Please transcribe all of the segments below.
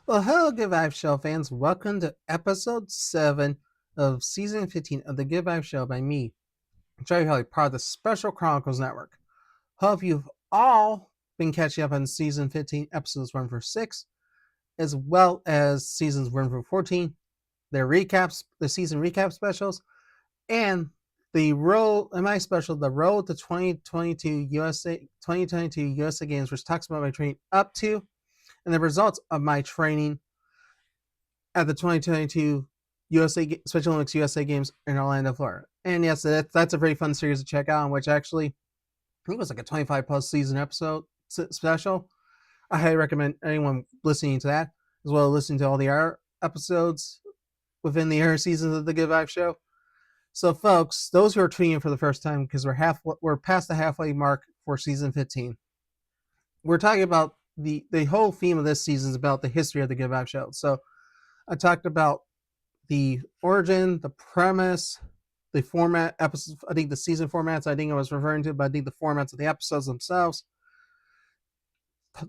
Well, hello, Good Vibes Show fans. Welcome to episode 7 of season 15 of the Good Vibes Show by me, Jerry Helly, part of the Special Chronicles Network. Hope you've all been catching up on season 15, episodes 1 through 6, as well as seasons 1 through 14, their recaps, the season recap specials, and the road, my special, the road to 2022 USA Games, which talks about my training up to and the results of my training at the 2022 USA Special Olympics USA Games in Orlando, Florida. And yes, that's a very fun series to check out, in which actually I think it was like a 25 plus season episode special. I highly recommend anyone listening to that, as well as listening to all the other episodes within the other seasons of the Good Vibe Show. So, folks, those who are tuning in for the first time, because we're past the halfway mark for season 15, we're talking about the whole theme of this season is about the history of the Good Vibe Show. So, I talked about the origin, the premise, the format, episodes. I think the season formats. I think I was referring to, but I think the formats of the episodes themselves,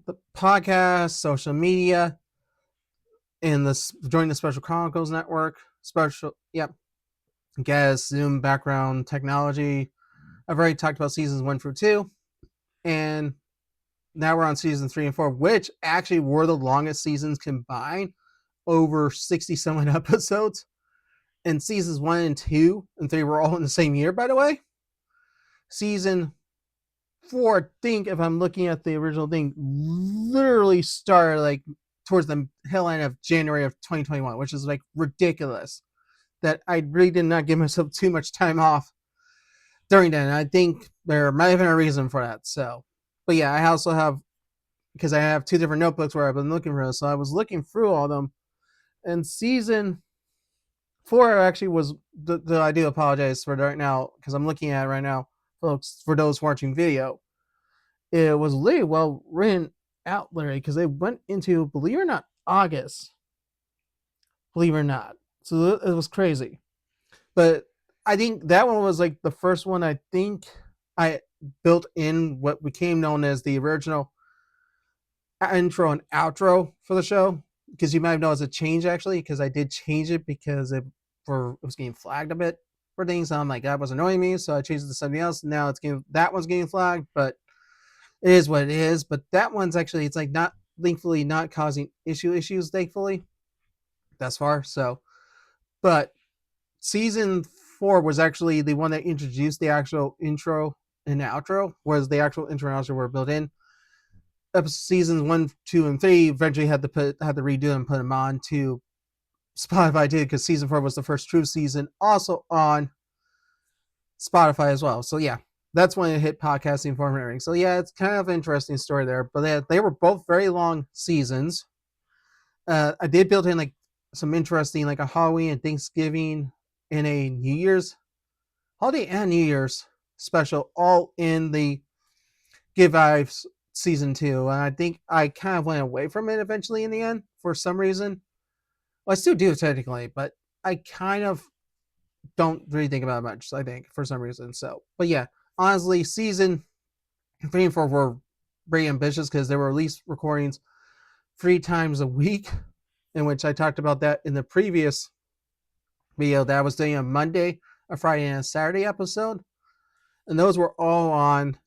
the podcast, social media, and join the Special Chronicles Network. Guest Zoom background technology. I've already talked about seasons 1 through 2, and now we're on season 3 and 4, which actually were the longest seasons combined, over 60 some episodes. And seasons 1 and 2 and 3 were all in the same year, by the way. Season 4, I think, if I'm looking at the original thing, literally started like towards the tail end of January of 2021, which is like ridiculous. That I really did not give myself too much time off during that. And I think there might have been a reason for that. So, but yeah, I also have, because I have two different notebooks where I've been looking for this. So I was looking through all of them, and season 4 actually was I do apologize for right now, because I'm looking at it right now, folks, for those watching video. It was really well written out, Larry, because they went into, believe it or not, August. Believe it or not. So it was crazy. But I think that one was like the first one I think I built in what became known as the original intro and outro for the show. Because you might have noticed a change, actually, because I did change it because it was getting flagged a bit for things. I'm like, that was annoying me, so I changed it to something else. Now that one's getting flagged, but it is what it is. But that one's actually, it's like not, thankfully, not causing issues, thankfully, thus far. So, but season 4 was actually the one that introduced the actual intro and outro, whereas the actual intro and outro were built in. Seasons 1, 2, and 3 eventually had to redo and put them on to Spotify did, because season 4 was the first true season also on Spotify as well. So yeah, that's when it hit podcasting format. So yeah, it's kind of an interesting story there. But they were both very long seasons. I did build in like some interesting, like a Halloween and Thanksgiving and a New Year's holiday and New Year's special, all in the Give Vibes season 2. And I think I kind of went away from it eventually in the end for some reason. Well, I still do technically, but I kind of don't really think about it much, I think, for some reason. So, but yeah, honestly, season 3 and 4 were very ambitious, because there were release recordings 3 times a week, in which I talked about that in the previous video that I was doing on Monday, a Friday, and a Saturday episode. And those were all on,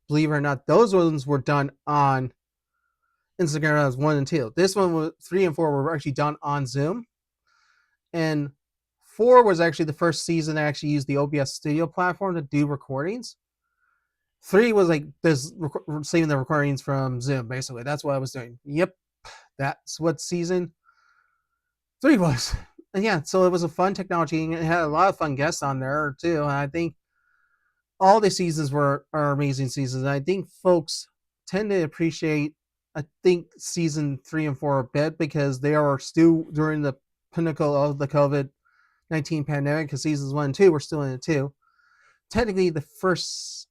believe it or not, those ones were done on Instagram as 1 and 2. This one was 3 and 4 were actually done on Zoom. And 4 was actually the first season I actually used the OBS Studio platform to do recordings. 3 was like this, saving the recordings from Zoom, basically. That's what I was doing. Yep, that's what season 3 was. And yeah, so it was a fun technology, and it had a lot of fun guests on there too. And I think all the seasons are amazing seasons. And I think folks tend to appreciate, I think, season 3 and 4 a bit, because they are still during the pinnacle of the COVID-19 pandemic, because seasons 1 and 2 were still in it too. Technically,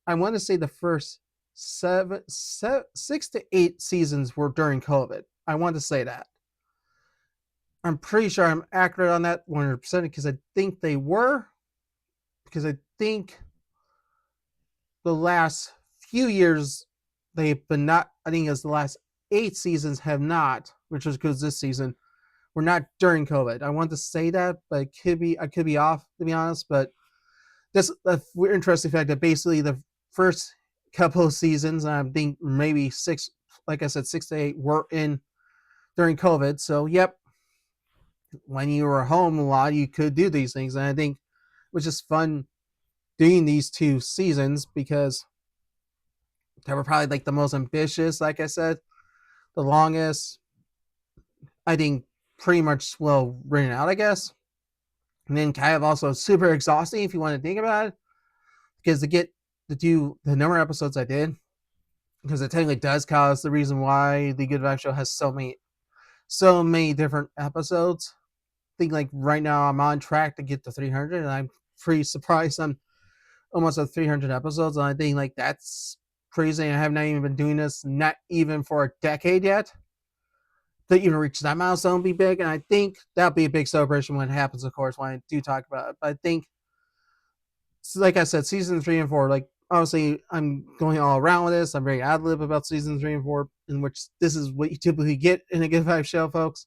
I want to say the first 6 to 8 seasons were during COVID. I want to say that. I'm pretty sure I'm accurate on that 100%, because I think they were. Because I think the last few years they've been not. I think it's the last 8 seasons have not, which was because this season were not during COVID. I want to say that, but I could be off to be honest. But this the interesting fact that basically the first couple of seasons, I think maybe 6, like I said, 6 to 8 were in during COVID. So yep, when you were home a lot, you could do these things, and I think it was just fun doing these 2 seasons because they were probably like the most ambitious, like I said, the longest. I think pretty much well written out, I guess. And then kind of also super exhausting if you want to think about it, because to do the number of episodes I did, because it technically does cause the reason why the Good Vibe Show has so many different episodes. I think like right now I'm on track to get to 300, and I'm pretty surprised I'm almost at 300 episodes. And I think like that's crazy. I have not even been doing this, not even for a decade yet. To even reach that milestone would be big, and I think that'll be a big celebration when it happens. Of course, when I do talk about it, but I think, like I said, season 3 and 4, like obviously I'm going all around with this. I'm very ad lib about season 3 and 4, in which this is what you typically get in a Good Vibe Show, folks.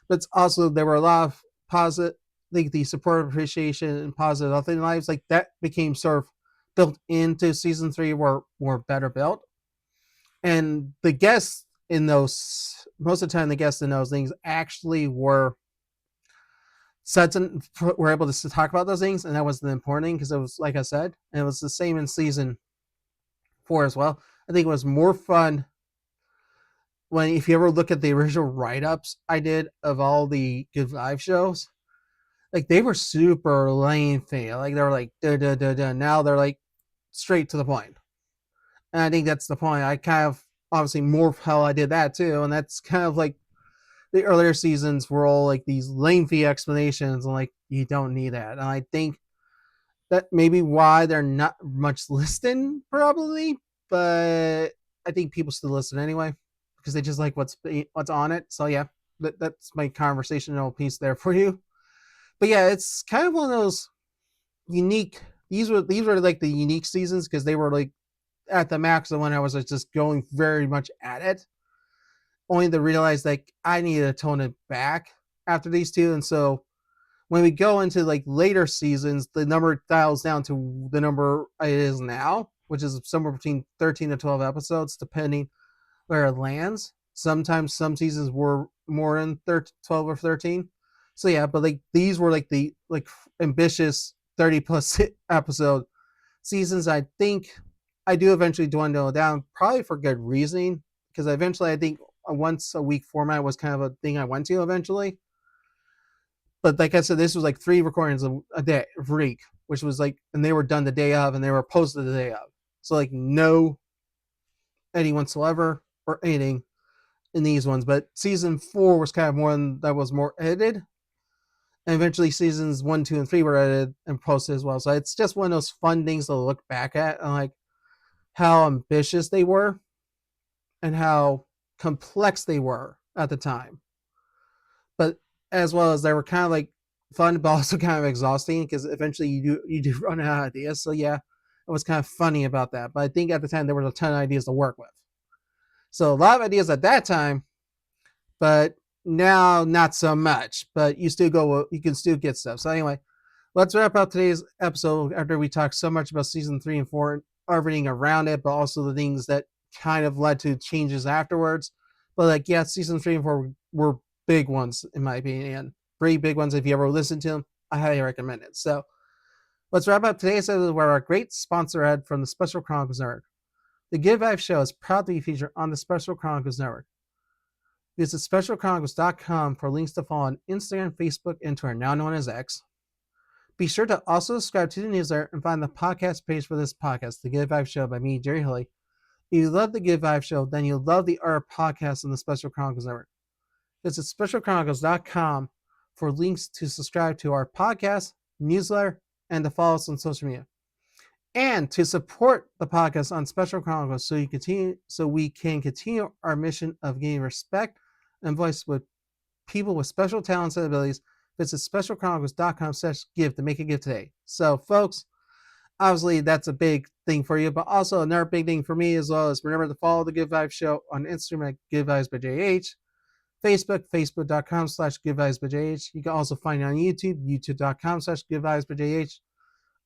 But it's also there were a lot of positive, like the support, appreciation, and positive authentic lives, like that became sort of built into season 3, were better built, and the guests in those, most of the time the guests in those things actually were were able to talk about those things, and that was the important thing, because it was, like I said, and it was the same in season 4 as well. I think it was more fun when, if you ever look at the original write-ups I did of all the Good Vibe shows, like they were super lengthy. Like they were like da da da da. Now they're like straight to the point. And I think that's the point. I kind of obviously morph how I did that too, and that's kind of like the earlier seasons were all like these lengthy explanations, and like you don't need that. And I think that maybe why they're not much listened, probably, but I think people still listen anyway because they just like what's on it. So yeah, that's my conversational piece there for you. But yeah, it's kind of one of those unique. These were like the unique seasons because they were like at the max of when I was just going very much at it. Only to realize like I needed to tone it back after these 2, and so when we go into like later seasons, the number dials down to the number it is now, which is somewhere between 13 to 12 episodes, depending where it lands. Sometimes some seasons were more in 12 or 13. So yeah, but like these were like the like ambitious 30 plus episode seasons. I think I do eventually dwindle down, probably for good reasoning, because eventually I think a once a week format was kind of a thing I went to eventually. But like I said, this was like 3 recordings a day, a week, which was like, and they were done the day of, and they were posted the day of. So like no editing whatsoever or anything in these ones. But season 4 was kind of one that was more edited, and eventually seasons 1, 2, and 3 were edited and posted as well. So it's just one of those fun things to look back at, and like how ambitious they were and how complex they were at the time. But as well as they were kind of like fun, but also kind of exhausting, because eventually you do run out of ideas. So yeah, it was kind of funny about that. But I think at the time there were a ton of ideas to work with. So a lot of ideas at that time, but now not so much. But you can still get stuff. So anyway, let's wrap up today's episode after we talked so much about season 3 and 4, everything around it, but also the things that kind of led to changes afterwards. But like, yeah, season 3 and 4 were big ones in my opinion. Pretty big ones. If you ever listen to them, I highly recommend it. So let's wrap up today's episode where our great sponsor ad from the Special Chronicles Network. The Good Vibe Show is proud to be featured on the Special Chronicles Network. Visit specialchronicles.com for links to follow on Instagram, Facebook, and Twitter, now known as X. Be sure to also subscribe to the newsletter and find the podcast page for this podcast, The Good Vibe Show by me, Jerry Hilly. If you love The Good Vibe Show, then you'll love the other podcasts on the Special Chronicles Network. Visit specialchronicles.com for links to subscribe to our podcast, newsletter, and to follow us on social media. And to support the podcast on Special Chronicles so we can continue our mission of gaining respect and voice with people with special talents and abilities, visit specialchronicles.com/give to make a gift today. So, folks, obviously that's a big thing for you. But also another big thing for me as well is remember to follow the Good Vibes Show on Instagram at Good Vibes by JH. Facebook, facebook.com/Good Vibes by JH. You can also find it on YouTube, youtube.com/Good Vibes by JH.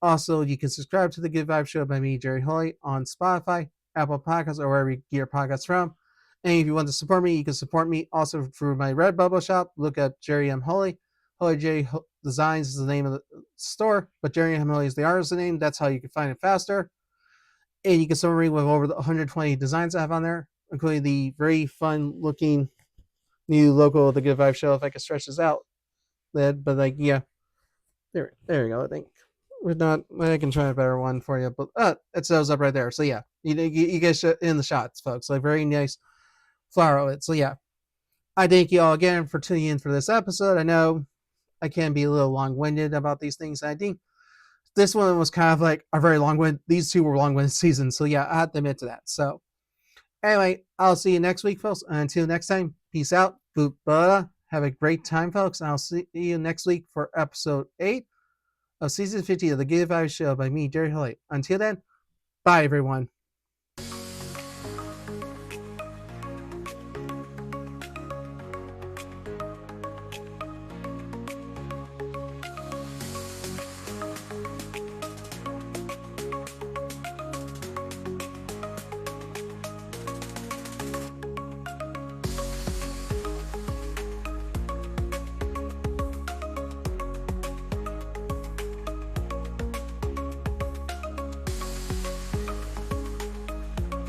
Also, you can subscribe to the Good Vibes Show by me, Jerry Hoy, on Spotify, Apple Podcasts, or wherever you get your podcasts from. And if you want to support me, you can support me also through my Redbubble shop. Look up Jerry M. Holy. Holy J Designs is the name of the store, but Jerry M. Holy is the artist name. That's how you can find it faster. And you can support me with over 120 designs I have on there, including the very fun looking new logo of the Good Vibe Show. If I can stretch this out, but like yeah, there we go. I think we're not. I can try a better one for you, but it shows up right there. So yeah, you guys in the shots, folks. Like very nice flower of it. So yeah, I thank you all again for tuning in for this episode. I know I can be a little long-winded about these things. I think this one was kind of like a very long-winded. These two were long-winded seasons. So yeah, I have to admit to that. So anyway, I'll see you next week, folks. And until next time, peace out. Boop, bada. Have a great time, folks. And I'll see you next week for episode 8 of season 50 of the Good Vibes Show by me, Jerry Hoy. Until then, bye, everyone.